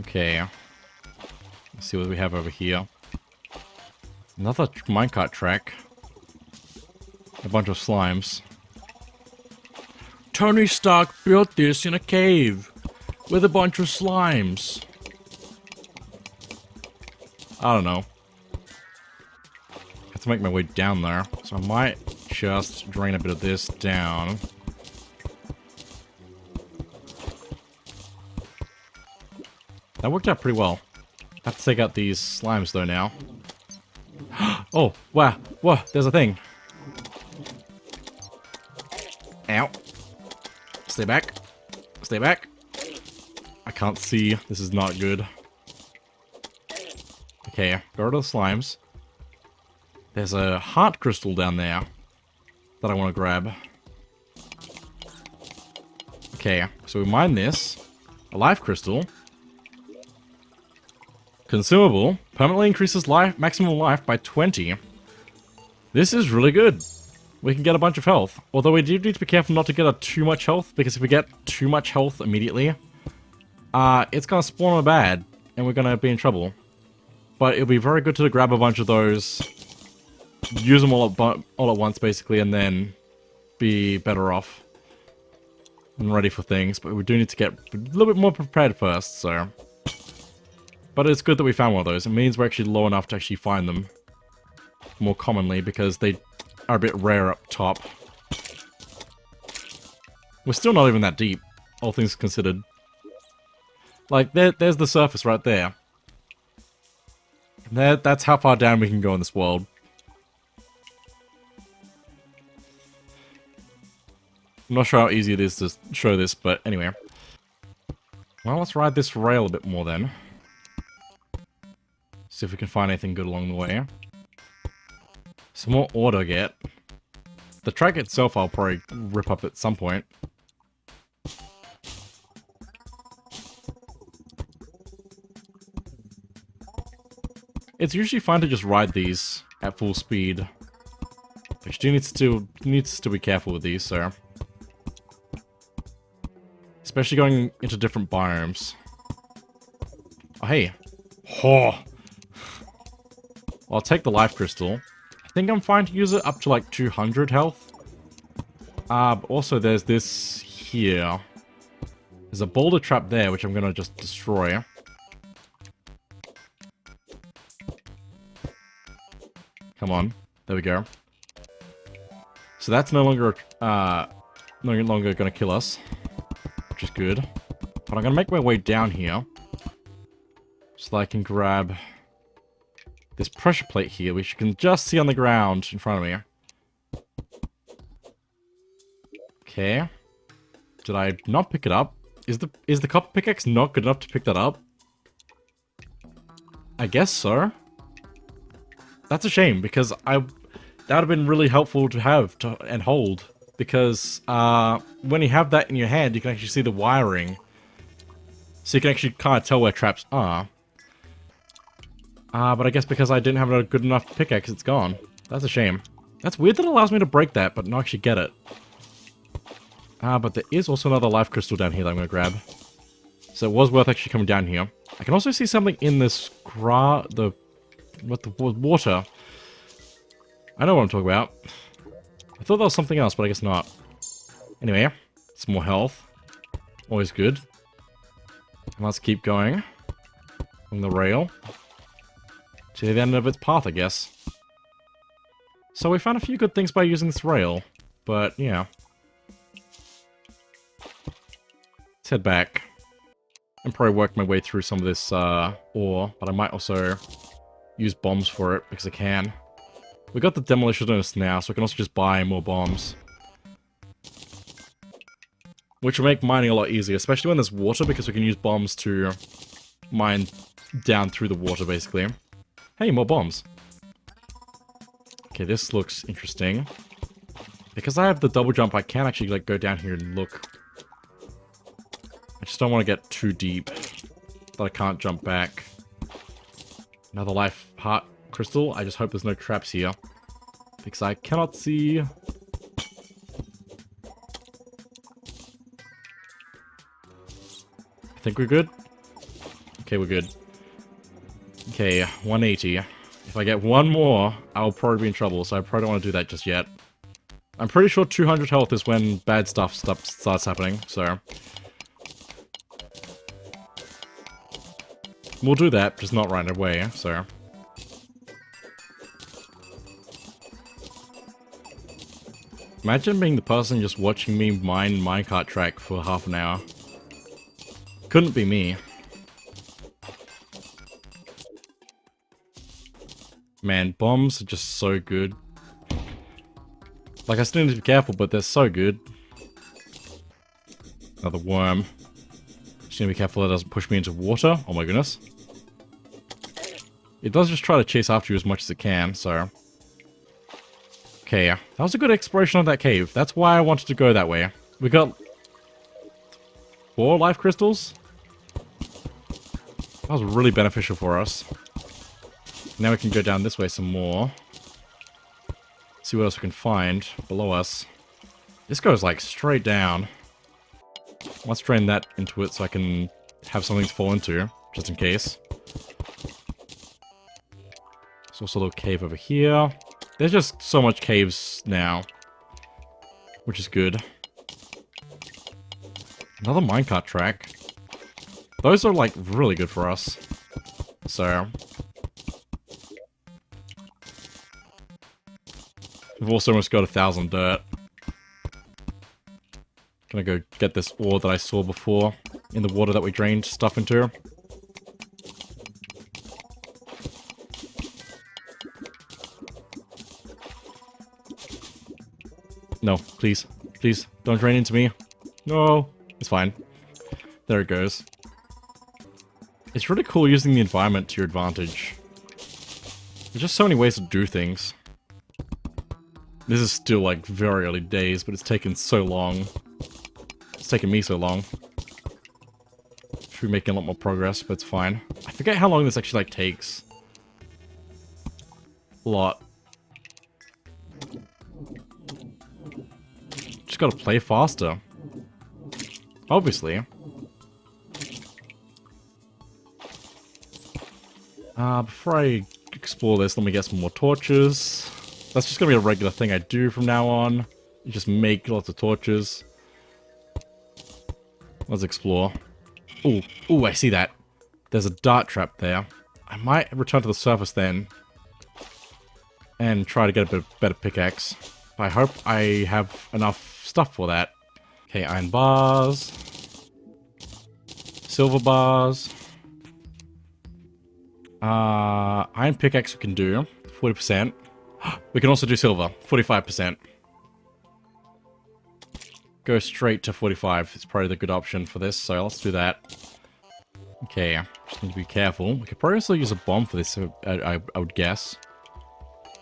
Okay. Let's see what we have over here. Another minecart track. A bunch of slimes. Tony Stark built this in a cave with a bunch of slimes. I don't know. I have to make my way down there, so I might just drain a bit of this down. That worked out pretty well. I have to take out these slimes though now. Oh, wow, whoa, there's a thing. Ow. Stay back. Stay back. I can't see. This is not good. Okay, go to the slimes. There's a heart crystal down there that I want to grab. Okay, so we mine this. A life crystal. Consumable. Permanently increases maximum life by 20. This is really good. We can get a bunch of health. Although we do need to be careful not to get too much health, because if we get too much health immediately, it's gonna spawn a bad, and we're gonna be in trouble. But it'll be very good to grab a bunch of those, use them all at once, basically, and then be better off and ready for things. But we do need to get a little bit more prepared first, so... But it's good that we found one of those. It means we're actually low enough to actually find them more commonly, because they are a bit rare up top. We're still not even that deep, all things considered. Like, there's the surface right there. That's how far down we can go in this world. I'm not sure how easy it is to show this, but anyway. Well, let's ride this rail a bit more then. See if we can find anything good along the way. Some more ore to get. The track itself I'll probably rip up at some point. It's usually fine to just ride these at full speed. But you needs to be careful with these, so... Especially going into different biomes. Oh, hey. Oh. I'll take the life crystal. I think I'm fine to use it up to like 200 health. But also there's this here. There's a boulder trap there, which I'm gonna just destroy. Come on. There we go. So that's no longer gonna kill us. Which is good. But I'm gonna make my way down here. So that I can grab this pressure plate here, which you can just see on the ground in front of me. Okay. Did I not pick it up? Is the copper pickaxe not good enough to pick that up? I guess so. That's a shame, because that would have been really helpful to have and hold. Because when you have that in your hand, you can actually see the wiring. So you can actually kind of tell where traps are. But I guess because I didn't have a good enough pickaxe, it's gone. That's a shame. That's weird that it allows me to break that, but not actually get it. But there is also another life crystal down here that I'm going to grab. So it was worth actually coming down here. I can also see something in this the water. I know what I'm talking about. I thought that was something else, but I guess not. Anyway, some more health. Always good. And let's keep going on the rail to the end of its path, I guess. So we found a few good things by using this rail, but yeah. Let's head back and probably work my way through some of this ore, but I might also use bombs for it because I can. We got the demolitionist now, so we can also just buy more bombs. Which will make mining a lot easier, especially when there's water, because we can use bombs to mine down through the water, basically. Hey, more bombs. Okay, this looks interesting. Because I have the double jump, I can actually like go down here and look. I just don't want to get too deep that I can't jump back. Another life heart crystal. I just hope there's no traps here. Because I cannot see... I think we're good. Okay, we're good. Okay, 180. If I get one more, I'll probably be in trouble, so I probably don't want to do that just yet. I'm pretty sure 200 health is when bad stuff starts happening, so... We'll do that, just not right away, so... Imagine being the person just watching me mine minecart track for half an hour. Couldn't be me. Man, bombs are just so good. Like, I still need to be careful, but they're so good. Another worm. Just need to be careful that it doesn't push me into water. Oh my goodness. It does just try to chase after you as much as it can, so... Okay, that was a good exploration of that cave. That's why I wanted to go that way. We got... 4 life crystals? That was really beneficial for us. Now we can go down this way some more. See what else we can find below us. This goes like straight down. Let's drain that into it so I can have something to fall into, just in case. There's also a little cave over here. There's just so much caves now, which is good. Another minecart track. Those are like really good for us. So... We've also almost got 1,000 dirt. Gonna go get this ore that I saw before in the water that we drained stuff into. No, please. Please, don't drain into me. No, it's fine. There it goes. It's really cool using the environment to your advantage. There's just so many ways to do things. This is still, like, very early days, but it's taken so long. It's taken me so long. Should be making a lot more progress, but it's fine. I forget how long this actually, like, takes. A lot. Just gotta play faster. Obviously. Before I explore this, let me get some more torches. That's just gonna be a regular thing I do from now on. You just make lots of torches. Let's explore. Ooh, ooh, I see that. There's a dart trap there. I might return to the surface then. And try to get a bit better pickaxe. I hope I have enough stuff for that. Okay, iron bars. Silver bars. Iron pickaxe we can do. 40%. We can also do silver, 45%. Go straight to 45. It's probably the good option for this, so let's do that. Okay, just need to be careful. We could probably also use a bomb for this, I would guess.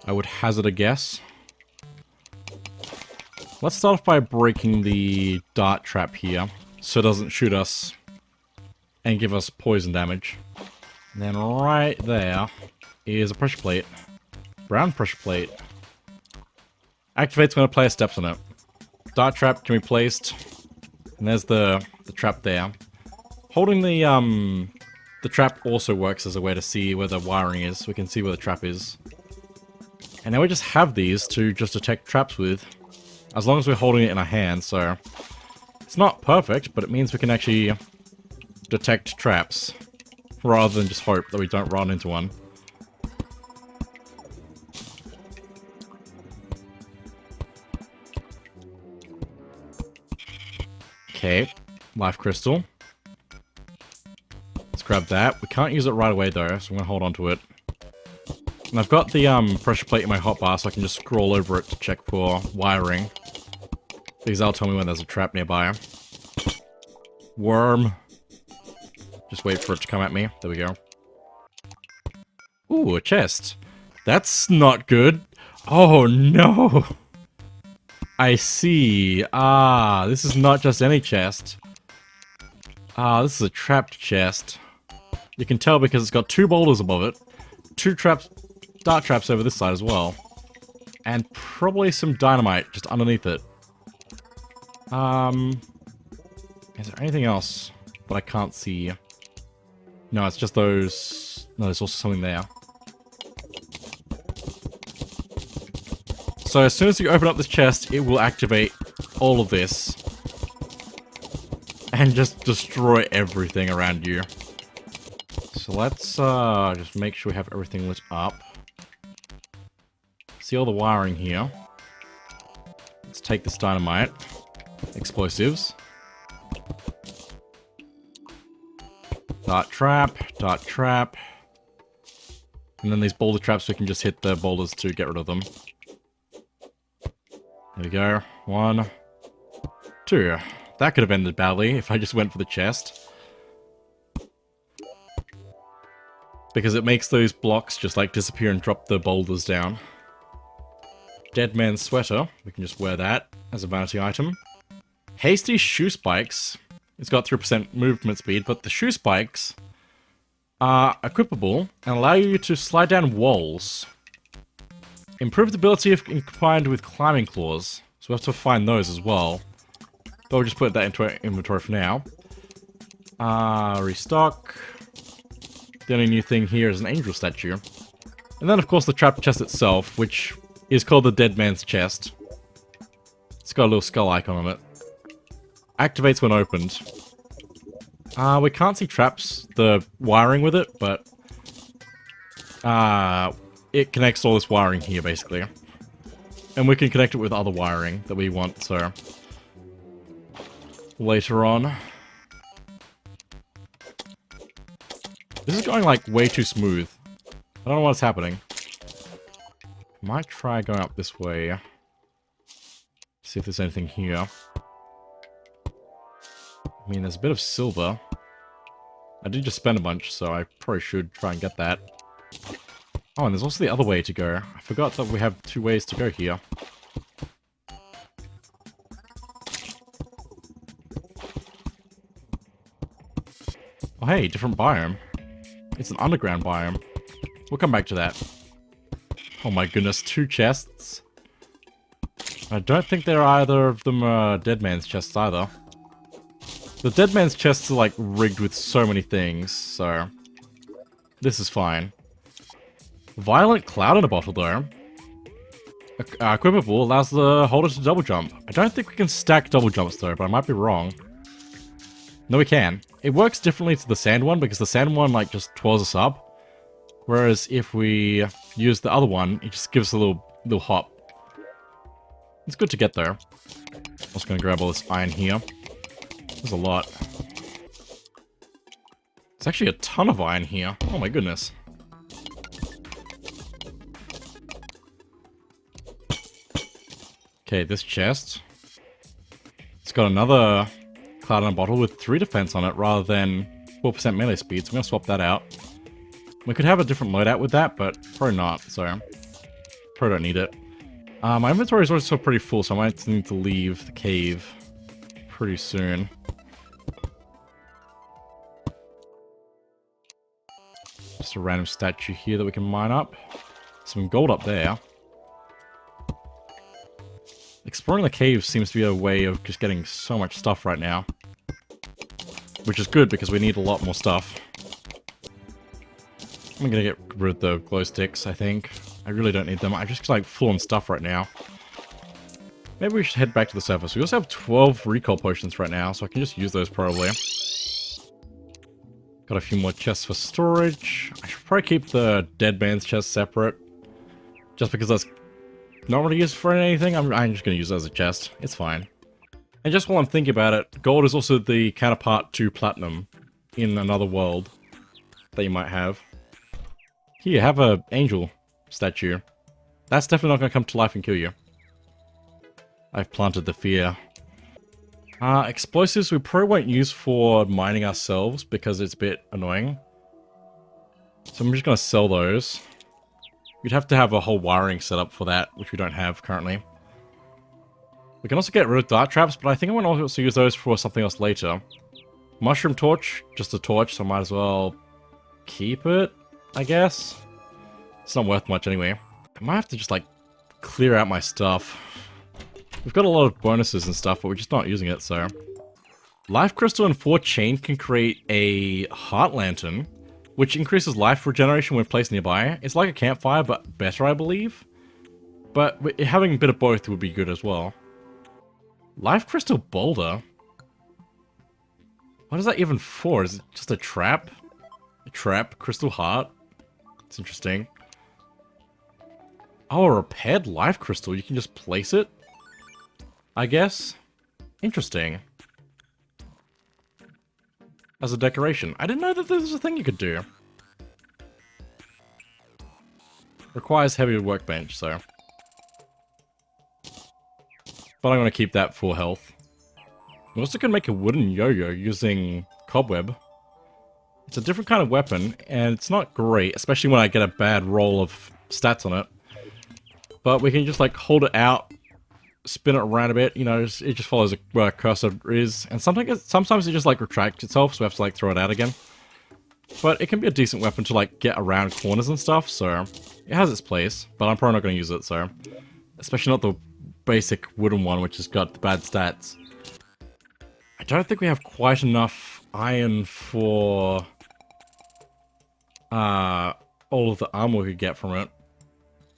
I would hazard a guess. Let's start off by breaking the dart trap here, so it doesn't shoot us and give us poison damage. And then right there is a pressure plate. Brown pressure plate. Activates when a player steps on it. Dart trap can be placed. And there's the trap there. Holding the trap also works as a way to see where the wiring is. We can see where the trap is. And now we just have these to just detect traps with. As long as we're holding it in our hand, so... It's not perfect, but it means we can actually detect traps. Rather than just hope that we don't run into one. Okay, life crystal. Let's grab that. We can't use it right away though, so I'm gonna hold on to it. And I've got the pressure plate in my hotbar, so I can just scroll over it to check for wiring. Because that'll tell me when there's a trap nearby. Worm. Just wait for it to come at me. There we go. Ooh, a chest. That's not good. Oh no! I see. Ah, this is not just any chest. Ah, this is a trapped chest. You can tell because it's got 2 boulders above it. 2 traps, dart traps over this side as well. And probably some dynamite just underneath it. Is there anything else that I can't see? No, it's just those... No, there's also something there. So as soon as you open up this chest, it will activate all of this. And just destroy everything around you. So let's just make sure we have everything lit up. See all the wiring here. Let's take this dynamite. Explosives. Dart trap, dart trap. And then these boulder traps, we can just hit the boulders to get rid of them. There we go. 1, 2. That could have ended badly if I just went for the chest. Because it makes those blocks just like disappear and drop the boulders down. Dead man's sweater. We can just wear that as a vanity item. Hasty shoe spikes. It's got 3% movement speed, but the shoe spikes are equipable and allow you to slide down walls. Improved ability if combined with climbing claws. So we have to find those as well. But we'll just put that into our inventory for now. Restock. The only new thing here is an angel statue. And then of course the trap chest itself, which is called the Dead Man's Chest. It's got a little skull icon on it. Activates when opened. We can't see traps, the wiring with it, but it connects all this wiring here, basically. And we can connect it with other wiring that we want, so later on. This is going, like, way too smooth. I don't know what's happening. Might try going up this way. See if there's anything here. I mean, there's a bit of silver. I did just spend a bunch, so I probably should try and get that. Oh, and there's also the other way to go. I forgot that we have 2 ways to go here. Oh, hey, different biome. It's an underground biome. We'll come back to that. Oh my goodness, 2 chests. I don't think they're either of them Dead Man's chests either. The Dead Man's chests are like rigged with so many things, so this is fine. Violent Cloud in a bottle though. Equipable allows the holder to double jump. I don't think we can stack double jumps though, but I might be wrong. No, we can. It works differently to the sand one because the sand one like just twirls us up. Whereas if we use the other one, it just gives us a little hop. It's good to get though. I'm just gonna grab all this iron here. There's a lot. There's actually a ton of iron here. Oh my goodness. Okay, this chest. It's got another cloud in a bottle with 3 defense on it rather than 4% melee speed, so I'm gonna swap that out. We could have a different loadout with that, but probably not, so probably don't need it. My inventory is also pretty full, so I might need to leave the cave pretty soon. Just a random statue here that we can mine up. Some gold up there. Exploring the cave seems to be a way of just getting so much stuff right now. Which is good because we need a lot more stuff. I'm gonna get rid of the glow sticks, I think. I really don't need them. I just like full on stuff right now. Maybe we should head back to the surface. We also have 12 recall potions right now, so I can just use those probably. Got a few more chests for storage. I should probably keep the Dead Man's chest separate. Just because that's not really used for anything. I'm just going to use it as a chest. It's fine. And just while I'm thinking about it, gold is also the counterpart to platinum in another world that you might have. Here, have a angel statue. That's definitely not going to come to life and kill you. I've planted the fear. Explosives we probably won't use for mining ourselves because it's a bit annoying. So I'm just going to sell those. You'd have to have a whole wiring set up for that, which we don't have currently. We can also get rid of dart traps, but I think I want to also use those for something else later. Mushroom torch, just a torch, so I might as well keep it, I guess. It's not worth much anyway. I might have to just like clear out my stuff. We've got a lot of bonuses and stuff, but we're just not using it, so. Life Crystal and 4 Chain can create a Heart Lantern. which increases life regeneration when placed nearby. It's like a campfire, but better, I believe. But having a bit of both would be good as well. Life crystal boulder? What is that even for? Is it just a trap? A trap? Crystal heart? It's interesting. Oh, a repaired life crystal. You can just place it? I guess? Interesting. As a decoration. I didn't know that this was a thing you could do. Requires heavier workbench, so. But I'm going to keep that full health. We also can make a wooden yo-yo using cobweb. It's a different kind of weapon, and it's not great, especially when I get a bad roll of stats on it. But we can just like hold it out, spin it around a bit, you know, it just follows where a cursor is. And sometimes it just like retracts itself, so we have to like throw it out again. But it can be a decent weapon to like get around corners and stuff, so it has its place. But I'm probably not going to use it, so. Especially not the basic wooden one, which has got the bad stats. I don't think we have quite enough iron for all of the armor we could get from it.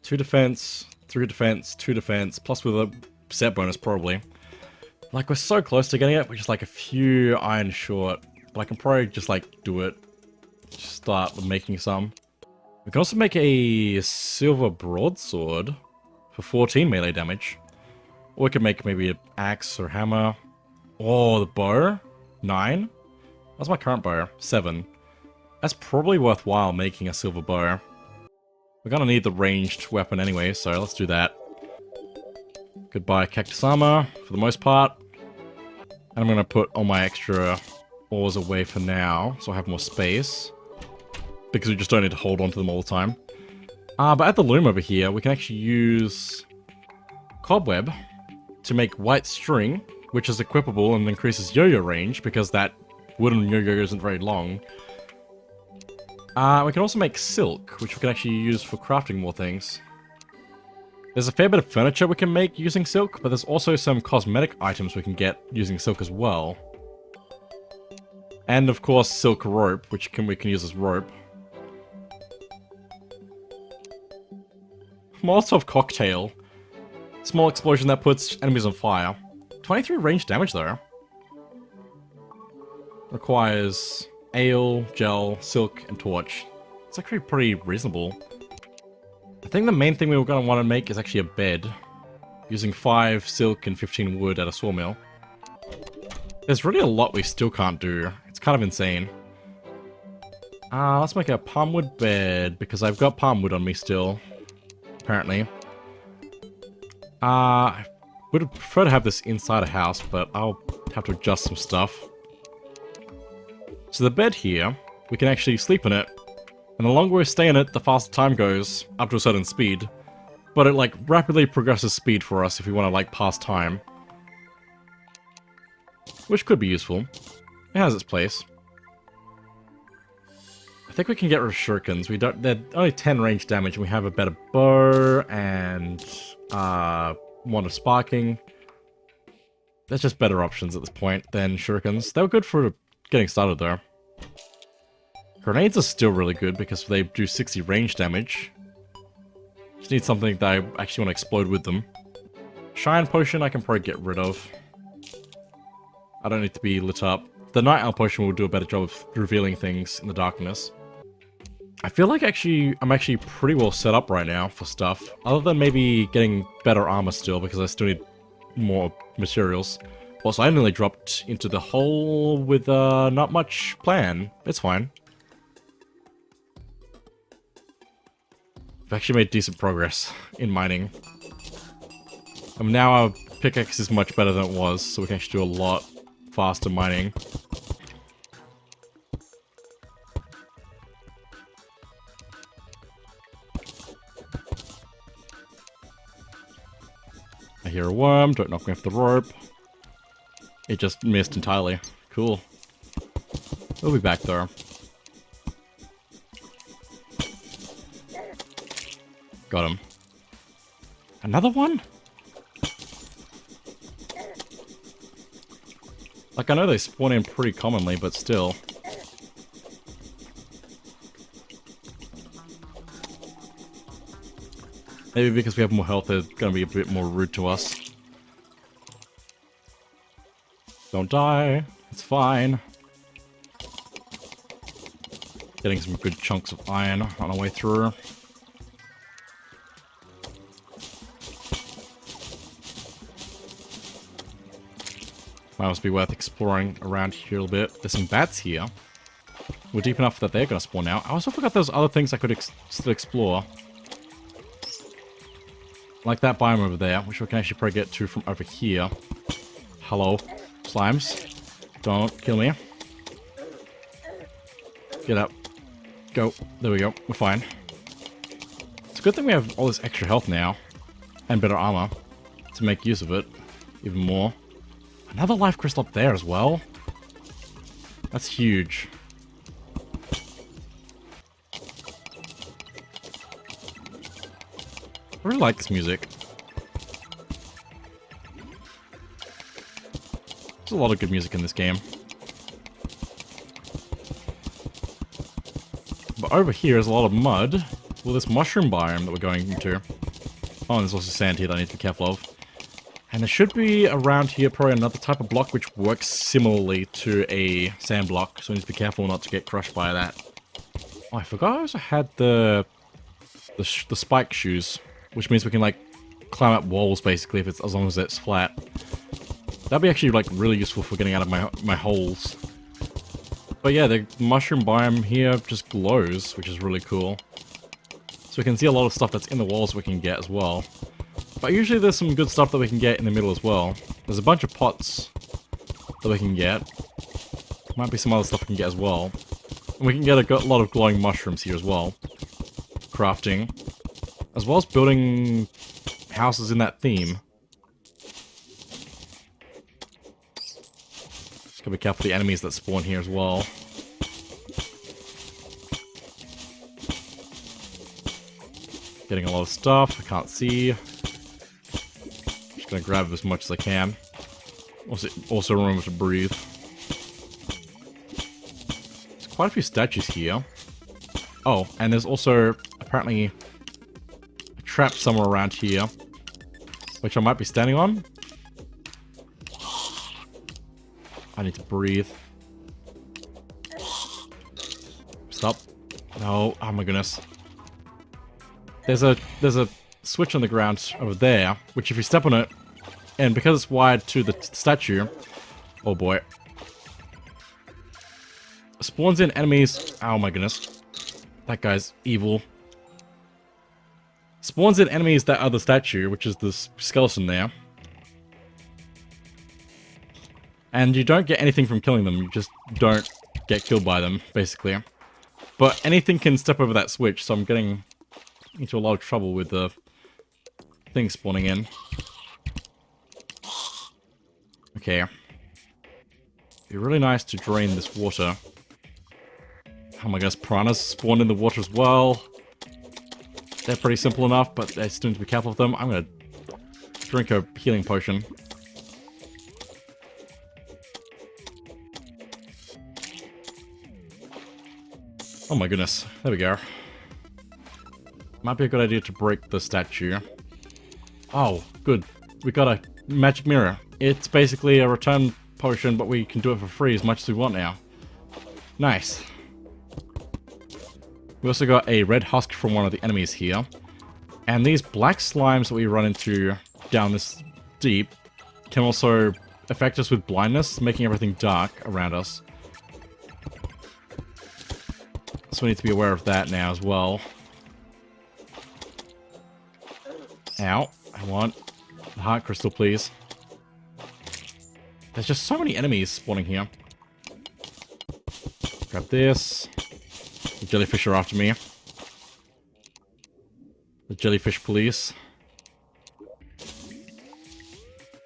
2 defense, 3 defense, 2 defense, plus with a set bonus probably. Like, we're so close to getting it, we're just like a few iron short. But I can probably just like do it. Just start making some. We can also make a silver broadsword for 14 melee damage. Or we could make maybe an axe or hammer. Oh, the bow? 9? That's my current bow. 7. That's probably worthwhile making a silver bow. We're gonna need the ranged weapon anyway, so let's do that. Goodbye cactus armor, for the most part. And I'm gonna put all my extra ores away for now, so I have more space. Because we just don't need to hold on to them all the time. But at the loom over here, we can actually use cobweb to make white string, which is equipable and increases yo-yo range, because that wooden yo-yo isn't very long. We can also make silk, which we can actually use for crafting more things. There's a fair bit of furniture we can make using silk, but there's also some cosmetic items we can get using silk as well. And of course silk rope, which we can use as rope. Molotov cocktail. Small explosion that puts enemies on fire. 23 range damage though. Requires ale, gel, silk, and torch. It's actually pretty reasonable. I think the main thing we were going to want to make is actually a bed. Using 5 silk and 15 wood at a sawmill. There's really a lot we still can't do. It's kind of insane. Let's make a palmwood bed, because I've got palmwood on me still. Apparently. I would prefer to have this inside a house, but I'll have to adjust some stuff. So the bed here, we can actually sleep in it. And the longer we stay in it, the faster time goes, up to a certain speed. But it like rapidly progresses speed for us if we want to like pass time. Which could be useful. It has its place. I think we can get rid of shurikens. They're only 10 range damage and we have a better bow and wand of sparking. There's just better options at this point than shurikens. They were good for getting started though. Grenades are still really good because they do 60 range damage. Just need something that I actually want to explode with them. Shine potion I can probably get rid of. I don't need to be lit up. The night owl potion will do a better job of revealing things in the darkness. I feel like I'm actually pretty well set up right now for stuff. Other than maybe getting better armor still, because I still need more materials. Also, I nearly dropped into the hole with not much plan. It's fine. I've actually made decent progress in mining. Now our pickaxe is much better than it was, so we can actually do a lot faster mining. I hear a worm, don't knock me off the rope. It just missed entirely. Cool. We'll be back though. Got him. Another one? Like, I know they spawn in pretty commonly, but still. Maybe because we have more health, they're gonna be a bit more rude to us. Don't die. It's fine. Getting some good chunks of iron on our way through. Might also be worth exploring around here a little bit. There's some bats here. We're deep enough that they're gonna spawn out. I also forgot there's other things I could still explore. Like that biome over there, which we can actually probably get to from over here. Hello, slimes. Don't kill me. Get up. Go. There we go. We're fine. It's a good thing we have all this extra health now. And better armor. To make use of it. Even more. Another life crystal up there as well. That's huge. I really like this music. There's a lot of good music in this game. But over here is a lot of mud. Well, this mushroom biome that we're going into. Oh, and there's also sand here that I need to be careful of. And there should be around here probably another type of block which works similarly to a sand block. So we need to be careful not to get crushed by that. Oh, I forgot I also had the spike shoes. Which means we can, like, climb up walls, basically, if it's as long as it's flat. That'd be actually, like, really useful for getting out of my holes. But yeah, the mushroom biome here just glows, which is really cool. So we can see a lot of stuff that's in the walls we can get as well. But usually there's some good stuff that we can get in the middle as well. There's a bunch of pots that we can get. Might be some other stuff we can get as well. And we can get a lot of glowing mushrooms here as well. Crafting. As well as building houses in that theme. Just gotta be careful of the enemies that spawn here as well. Getting a lot of stuff, I can't see. Just gonna grab as much as I can. Also remember to breathe. There's quite a few statues here. Oh, and there's also apparently trap somewhere around here, which I might be standing on. I need to breathe. Stop. No, oh my goodness. There's a switch on the ground over there, which if you step on it, and because it's wired to the statue, oh boy, spawns in enemies. Oh my goodness. That guy's evil. Spawns in enemies that are the statue, which is this skeleton there. And you don't get anything from killing them, you just don't get killed by them, basically. But anything can step over that switch, so I'm getting into a lot of trouble with the thing spawning in. Okay. It'd be really nice to drain this water. Oh my gosh, piranhas spawn in the water as well. They're pretty simple enough, but I still need to be careful of them. I'm gonna drink a healing potion. Oh my goodness. There we go. Might be a good idea to break the statue. Oh, good. We got a magic mirror. It's basically a return potion, but we can do it for free as much as we want now. Nice. We also got a red husk from one of the enemies here. And these black slimes that we run into down this deep can also affect us with blindness, making everything dark around us. So we need to be aware of that now as well. Ow. I want the heart crystal, please. There's just so many enemies spawning here. Grab this. The jellyfish are after me. The jellyfish police.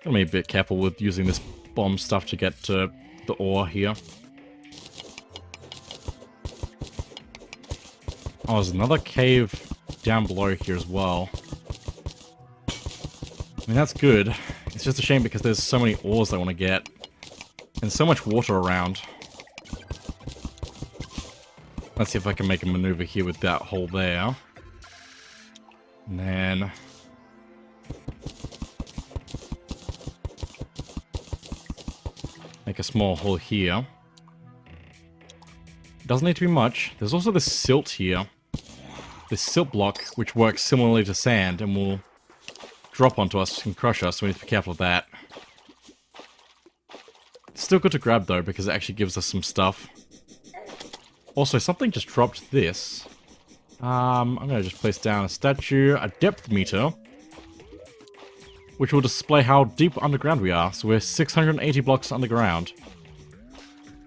Gotta be a bit careful with using this bomb stuff to get to the ore here. Oh, there's another cave down below here as well. I mean, that's good. It's just a shame because there's so many ores I want to get. And so much water around. Let's see if I can make a maneuver here with that hole there. And then... make a small hole here. Doesn't need to be much. There's also this silt here. This silt block, which works similarly to sand and will drop onto us and crush us, so we need to be careful of that. It's still good to grab though, because it actually gives us some stuff. Also, something just dropped this. I'm gonna just place down a statue, a depth meter, which will display how deep underground we are. So we're 680 blocks underground.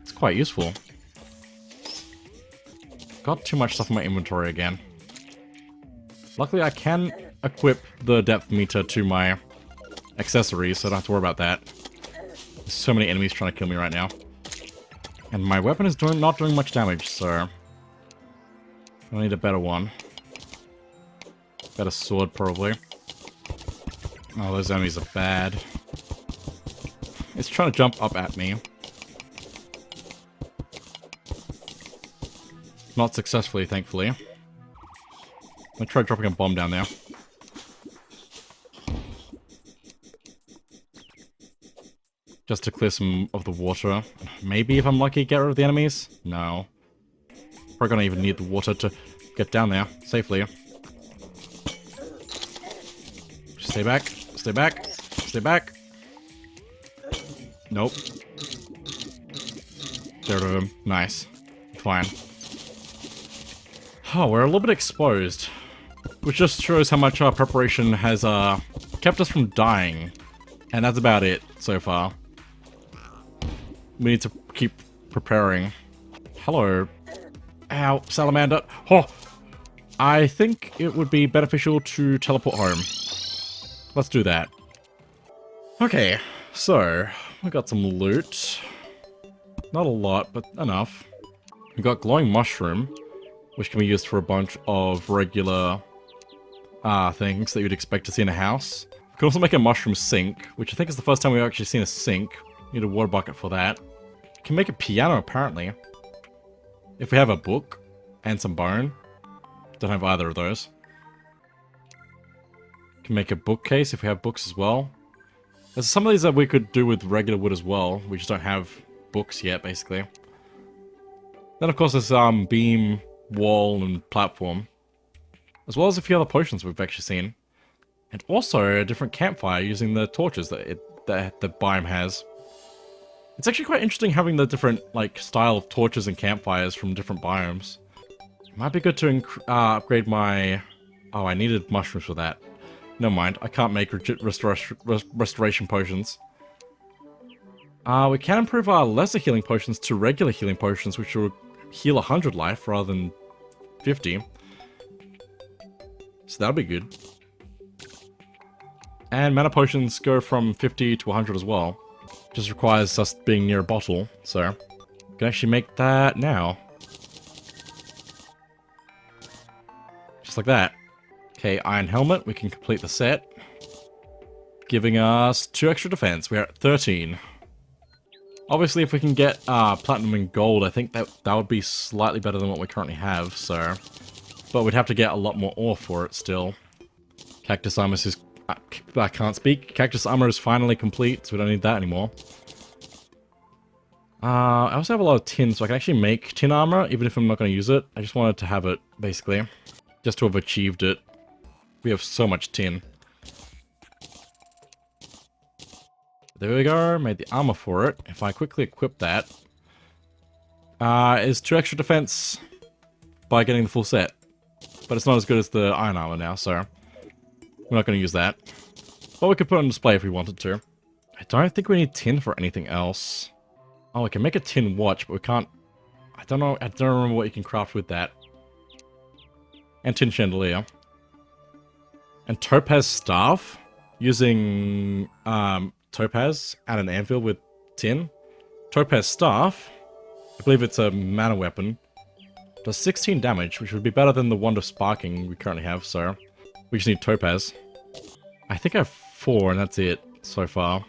It's quite useful. Got too much stuff in my inventory again. Luckily, I can equip the depth meter to my accessories, so I don't have to worry about that. There's so many enemies trying to kill me right now. And my weapon is not doing much damage, so... I need a better one. Better sword, probably. Oh, those enemies are bad. It's trying to jump up at me. Not successfully, thankfully. I'm gonna try dropping a bomb down there. Just to clear some of the water. Maybe if I'm lucky, get rid of the enemies? No. Probably gonna even need the water to get down there safely. Stay back. Stay back. Stay back. Nope. Get rid of him. Nice. Fine. Oh, we're a little bit exposed. Which just shows how much our preparation has kept us from dying. And that's about it so far. We need to keep preparing. Hello. Ow, salamander. Oh! I think it would be beneficial to teleport home. Let's do that. Okay, so we got some loot. Not a lot, but enough. We got glowing mushroom, which can be used for a bunch of regular things that you'd expect to see in a house. We can also make a mushroom sink, which I think is the first time we've actually seen a sink. Need a water bucket for that. We can make a piano, apparently. If we have a book and some bone. Don't have either of those. Can make a bookcase if we have books as well. There's some of these that we could do with regular wood as well. We just don't have books yet, basically. Then, of course, there's beam, wall, and platform. As well as a few other potions we've actually seen. And also a different campfire using the torches that the biome has. It's actually quite interesting having the different, like, style of torches and campfires from different biomes. Might be good to upgrade my... Oh, I needed mushrooms for that. Never mind, I can't make restoration potions. We can improve our lesser healing potions to regular healing potions, which will heal 100 life rather than 50. So that'll be good. And mana potions go from 50 to 100 as well. Just requires us being near a bottle, so... we can actually make that now. Just like that. Okay, iron helmet, we can complete the set. Giving us 2 extra defense, we're at 13. Obviously, if we can get platinum and gold, I think that would be slightly better than what we currently have, so... but we'd have to get a lot more ore for it still. Cactus armor is... I can't speak. Cactus armor is finally complete, so we don't need that anymore. I also have a lot of tin, so I can actually make tin armor, even if I'm not going to use it. I just wanted to have it, basically. Just to have achieved it. We have so much tin. There we go, made the armor for it. If I quickly equip that, is 2 extra defense by getting the full set. But it's not as good as the iron armor now, so we're not going to use that. But we could put it on display if we wanted to. I don't think we need tin for anything else. Oh, we can make a tin watch, but we can't... I don't know, I don't remember what you can craft with that. And tin chandelier. And topaz staff, using topaz and an anvil with tin. Topaz staff, I believe it's a mana weapon, does 16 damage, which would be better than the wand of sparking we currently have, so we just need topaz. I think I have 4 and that's it so far.